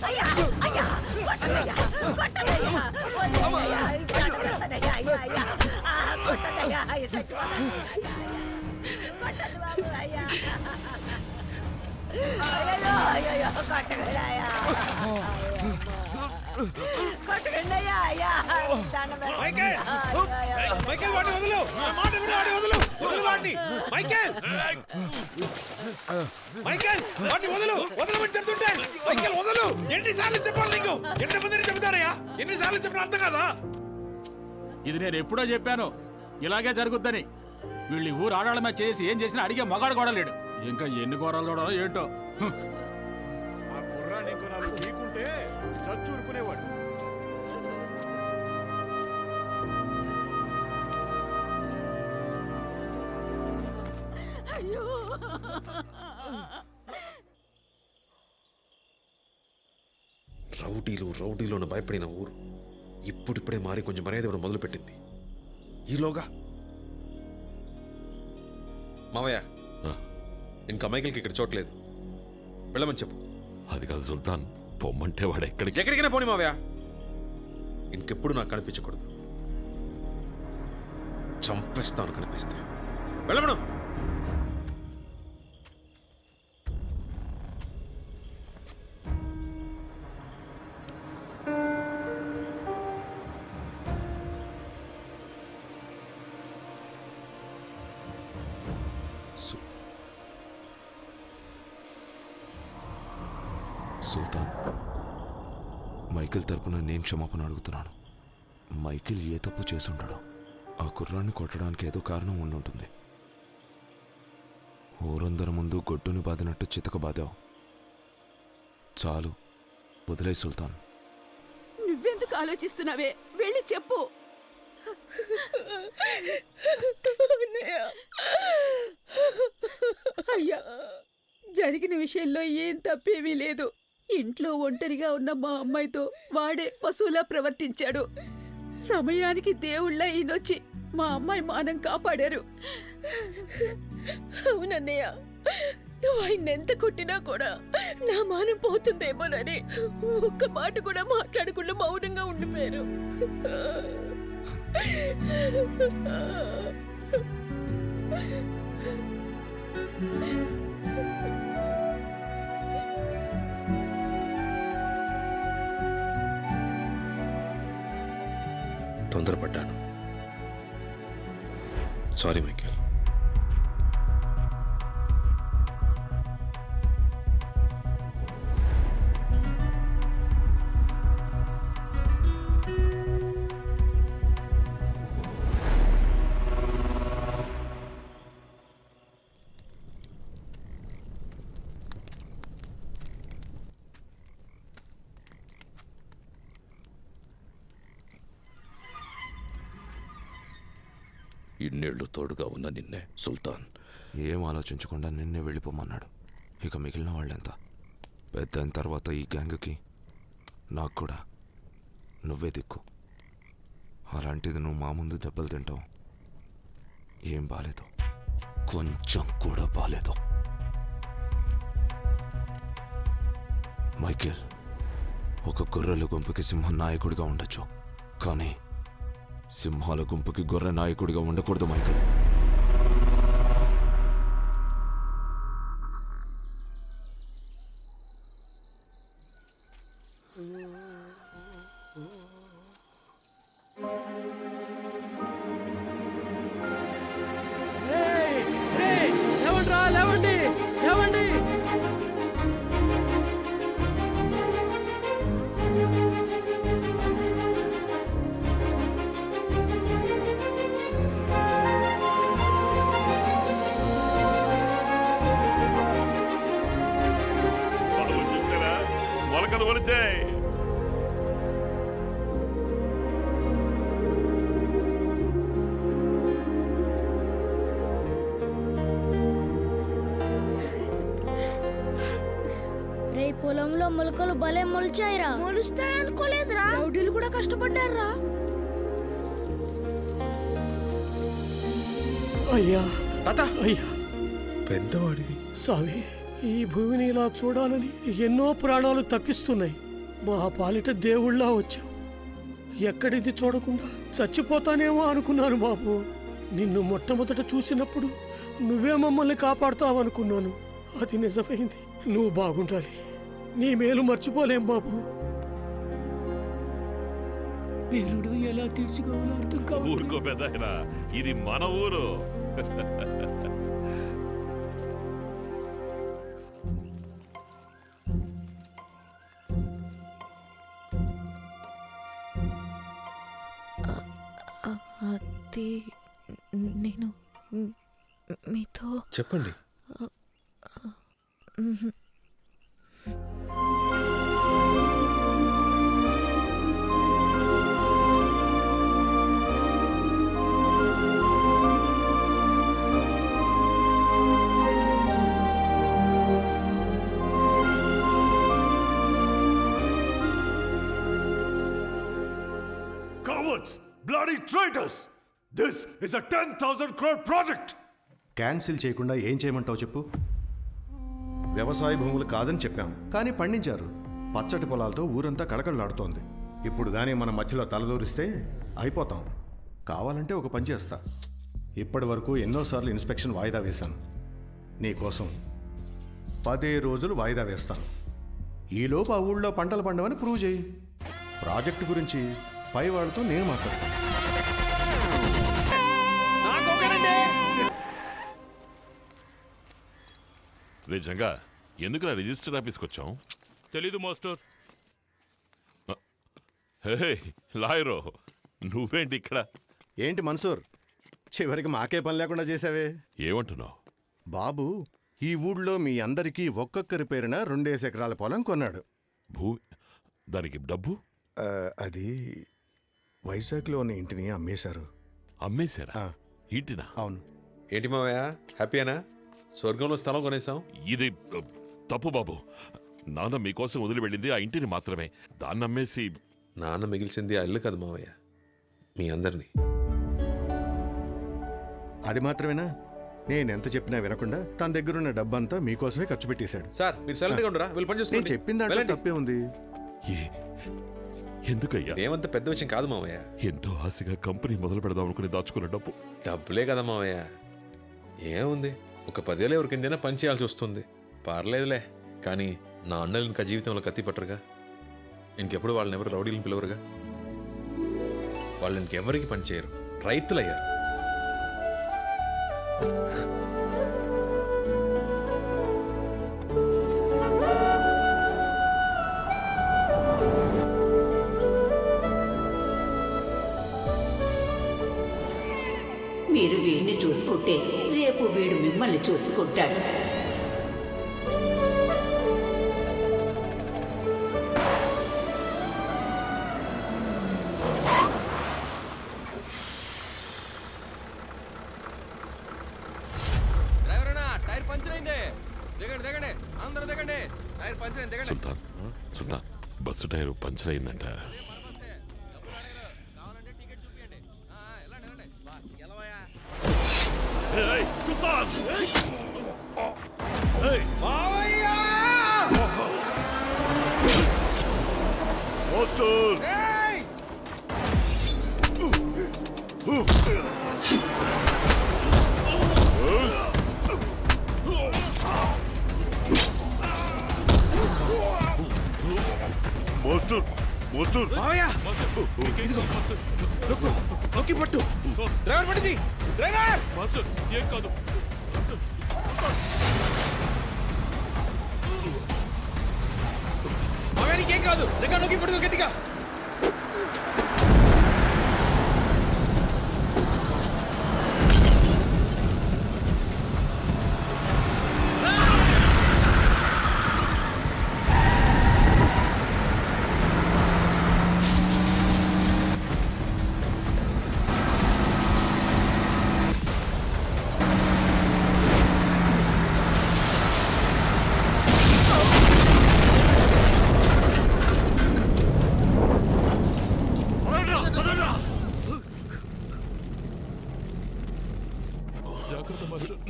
అయ్యా అయ్యా కొట్టదయ్యా కొట్టదయ్యా కొట్టదయ్యా అయ్యా కొట్టదయ్యా కొట్టదు బాబు అయ్యా అయ్యో అయ్యో కొట్టగలయ్యా కొట్టగండయ్యా అయ్యా మైకేల్ మైకేల్ వాడిని వదులు నా మాట విను వాడిని వదులు వదులు వాడిని మైకేల్ మైకేల్ వాడిని వదులు వదలమని చెప్తుంటే మైకేల్ వదులు ఎన్నిసార్లు చెప్పాలి నీకు ఎంతమందిని చెబుతారయ్యా ఎన్నిసార్లు చెప్పిన అర్థం కాదా ఇది నేను ఎప్పుడో చెప్పాను ఇలాగే జరుగుద్దని వీళ్ళు ఊరు ఆడాళ్ళ మీద చేసి ఏం చేసినా అడిగే మగాడు కూడా లేడు ఇంకా ఎన్ని ఘోరాలు చూడాలో ఏంటో ఆ కుర్రాన్ని ఇంకో నాలుగు చీకుంటే చచ్చూరుకునేవాడు అయ్యో రౌడీలోను భయపడిన ఊరు ఇప్పుడిప్పుడే మారి కొంచెం మర్యాద ఇవ్వడం మొదలుపెట్టింది. ఈలోగా మావయ్య ఇంకా మైకిల్కి ఇక్కడ చోట్లేదు, వెళ్ళమని చెప్పు. అది కాదు సుల్తాన్, పొమ్మంటే వాడు ఎక్కడికైనా పోనీ మావయ్య, ఇంకెప్పుడు నాకు కనిపించకూడదు. చంపేస్తాను కనిపిస్తే. వెళ్ళమను. సుల్తాన్, మైకిల్ తరపున నేను క్షమాపణ అడుగుతున్నాను. మైకిల్ ఏ తప్పు చేసుంటాడో. ఆ కుర్రాన్ని కొట్టడానికి ఏదో కారణం ఉండుంటుంది. ఊరందరి ముందు గొడ్డుని బాదినట్టు చితక బాదావు. చాలు, వదిలే సుల్తాన్. నువ్వెందుకు ఆలోచిస్తున్నావే, వెళ్ళి చెప్పు. అయ్యా, జరిగిన విషయంలో ఏం తప్పేమీ లేదు. ఇంట్లో ఒంటరిగా ఉన్న మా అమ్మాయితో వాడే పశువులా ప్రవర్తించాడు. సమయానికి దేవుళ్ళ ఈయనొచ్చి మా అమ్మాయి మానం కాపాడారు. అవునన్నయ్య, నువ్వు ఆయన ఎంత కొట్టినా కూడా నా మానం పోతుందేమోనని ఒక్క మాట కూడా మాట్లాడకుండా మౌనంగా ఉండిపోయారు. తొందరపడ్డాను. Sorry Michael. ఇన్నేళ్లు తోడుగా ఉన్న నిన్నే సుల్తాన్ ఏం ఆలోచించకుండా నిన్నే వెళ్ళిపోమన్నాడు. ఇక మిగిలిన వాళ్ళెంత? పెద్ద అయిన తర్వాత ఈ గ్యాంగ్కి నాకు కూడా నువ్వే దిక్కు. అలాంటిది నువ్వు మా ముందు దెబ్బలు తింటావు. ఏం బాలేదు, కొంచెం కూడా బాలేదు. మైకేల్, ఒక గొర్రెల గుంపుకి సింహం నాయకుడిగా ఉండొచ్చు, కానీ సింహాల గుంపుకి గొర్రె నాయకుడిగా ఉండకూడదు మైకేల్. లేవండి లేవండి. మొలకలు మొలిచాయి. రే, పొలంలో మొలకలు భలే మొలిచాయిరా. మొలుస్తాయనుకోలేదురా. రౌడీలు కూడా కష్టపడ్డారా. అయ్యా తాత అయ్యా పెద్దవాడివి. స్వామి, ఈ భూమిని ఇలా చూడాలని ఎన్నో ప్రాణాలు తప్పిస్తున్నాయి. మా పాలిట దేవుళ్ళా వచ్చావు. ఎక్కడిది చూడకుండా చచ్చిపోతానేమో అనుకున్నాను బాబు. నిన్ను మొట్టమొదట చూసినప్పుడు నువ్వే మమ్మల్ని కాపాడుతావనుకున్నాను. అది నిజమైంది. నువ్వు బాగుండాలి. నీ మేలు మర్చిపోలేం బాబు. పేరుడు ఎలా తీర్చుకోవాలో అర్థం కావాలి. ఊరుకో పెద్దాయనా, ఇది మన ఊరు. అది నేను మీతో చెప్పండి. Cowards! Bloody traitors! This is a 10,000 crore project! Cancel చేయకుండా ఏం చేయమంటావు చెప్పు. వ్యవసాయ భూములు కాదని చెప్పాం, కానీ పండించారు. పచ్చటి పొలాలతో ఊరంతా కళకళలాడుతోంది. ఇప్పుడు కానీ మన మధ్యలో తలదూరిస్తే అయిపోతాం. కావాలంటే ఒక పని చేస్తా. ఇప్పటి వరకు ఎన్నోసార్లు ఇన్స్పెక్షన్ వాయిదా వేశాను. నీకోసం 10 రోజులు వాయిదా వేస్తాను. ఈలోపు ఆ ఊళ్ళో పంటలు పండవని ప్రూవ్ చేయి. ప్రాజెక్టు గురించి పై వాళ్ళతో నేను మాట్లాడతాను. నిజంగా ఎందుకు నా రిజిస్టర్ ఆఫీస్కి వచ్చాం? తెలీదు మాస్టర్. హే లాయరో, నువ్వేంటి ఇక్కడ? ఏంటి మన్సూర్, చివరికి మాకే పని లేకుండా చేసావే. ఏమంటున్నావు? బాబు ఈ ఊళ్ళో మీ అందరికీ ఒక్కొక్కరి పేరున 2 ఎకరాల పొలం కొన్నాడు. భూమి, దానికి డబ్బు? అది వైజాగ్లో ఉన్న ఇంటిని అమ్మేశారు. అమ్మేశారా? ఆ. ఇంటినా? అవును. ఏంటి మావయ్య, హ్యాపీయేనా? స్వర్గంలో స్థలం కొనేసాం. ఇది తప్పు బాబు. నాన్న మీకోసం వదిలి వెళ్ళింది ఆ ఇంటిని మాత్రమే. దాన్ని అమ్మేసి నాన్న మిగిల్చింది ఆ ఇల్లు కాదు మావయ్య, మీ అందరినీ. అది మాత్రమేనా? నేనెంత చెప్పినా వినకుండా తన దగ్గరున్న డబ్బంతా మీకోసమే ఖర్చు పెట్టేశాడు. సార్ మీరు సైలెంట్గా ఉండరా, వీళ్ళు పని నేను చేసుకోండి. చెప్పిన దాంట్లో వెళ్ళండి. తప్పే ఉంది. ఎందుకయ్యా? ఏమంత పెద్ద విషయం కాదు మావయ్య. ఎంతో ఆశగా కంపెనీ మొదలు పెడదాం అనుకుని దాచుకున్న డబ్బు. డబ్బులే కదా మావయ్య, ఏముంది, ఒక 10 ఏళ్ళు ఎవరికిందైనా పని చేయాల్సి వస్తుంది. పర్లేదులే, కానీ నా అన్నలు ఇంకా జీవితంలో కత్తి పట్టరుగా. ఇంకెప్పుడు వాళ్ళని ఎవరు రౌడీలను పిలవరుగా. వాళ్ళు ఇంకెవరికి పని చేయరు, రైతులయ్యారు. మీరు వీడిని చూసుకుంటే రేపు వీడు మిమ్మల్ని చూసుకుంటాడు. సుల్తాన్, సుల్తాన్, బస్సు టైర్ పంచర్ అయిందంట. ఏయ్, సుల్తాన్! ఏయ్! మాస్టర్! Master, master! మావయ్య ఇదిగో, నొక్కు, నొక్కి పట్టు. డ్రైవర్ పడింది, డ్రైవర్. మాస్టర్ ఏం కాదు. మావయ్య నీకేం కాదు, దగ్గర నొక్కి పట్టుకో గట్టిగా.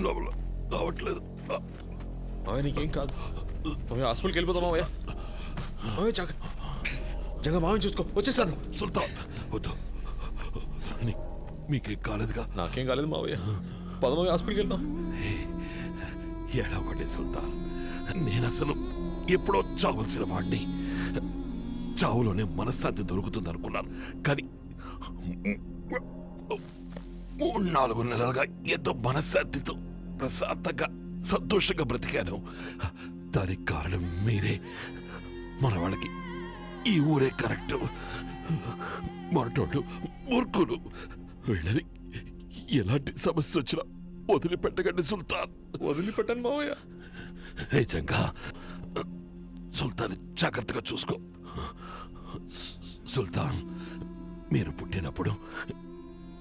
లోపల కావట్లేదు. మావయ్య నీకేం కాదు. మావయ్య హాస్పిటల్కి వెళ్ళిపోతాం మావయ్య. మావయ్య జగ మావయ్య చూసుకో, వచ్చేస్తాను. సుల్తాన్ వద్దు, మీకేం కాలేదుగా? నాకేం కాలేదు మావయ్య. పదమావయ్య హాస్పిటల్కి వెళ్తాం. ఏడవడే సుల్తాన్, నేను అసలు ఎప్పుడో చావలసిన వాడిని. చావులోనే మనశ్శాంతి దొరుకుతుంది అనుకున్నాను, కానీ 3-4 నెలలుగా ఎంతో మనశ్శాంతితో ప్రశాంతంగా సంతోషంగా బ్రతికాను. దానికి కారణం మీరే. మన వాళ్ళకి ఈ ఊరే కరెక్ట్. మరటోళ్ళు మూర్ఖులు. వీళ్ళని ఎలాంటి సమస్య వచ్చినా వదిలిపెట్టకండి సుల్తాన్. వదిలిపెట్టాను మావయ్య. నిజంగా సుల్తాన్ జాగ్రత్తగా చూసుకో. సుల్తాన్, మీరు పుట్టినప్పుడు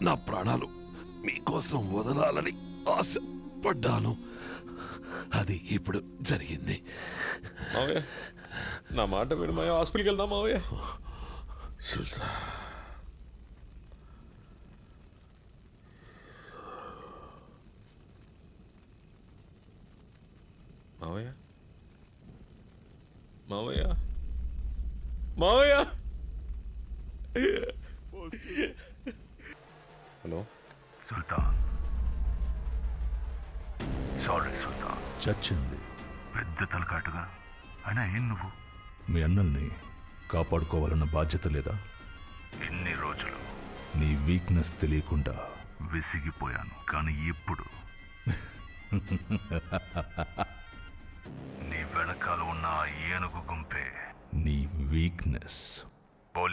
నా ప్రాణాలు మీకోసం వదలాలని ఆశపడ్డాను. అది ఇప్పుడు జరిగింది. మావయ్య నా మాట విడు మావయ్య, హాస్పిటల్కి వెళ్దాం మావయ్య. సుల్తాన్, మావయ్య మావయ్య మావయ్య. హలో సుల్తాన్, సారీ సుల్తాన్. చచ్చింది పెద్ద తలకాటుగా. అయినా ఏం నువ్వు మీ అన్నల్ని కాపాడుకోవాలన్న బాధ్యత లేదా? ఇన్ని రోజులు నీ వీక్నెస్ తెలియకుండా విసిగిపోయాను, కానీ ఇప్పుడు నీ వెనకాల ఉన్న ఆ ఏనుగు గుంపే నీ వీక్నెస్.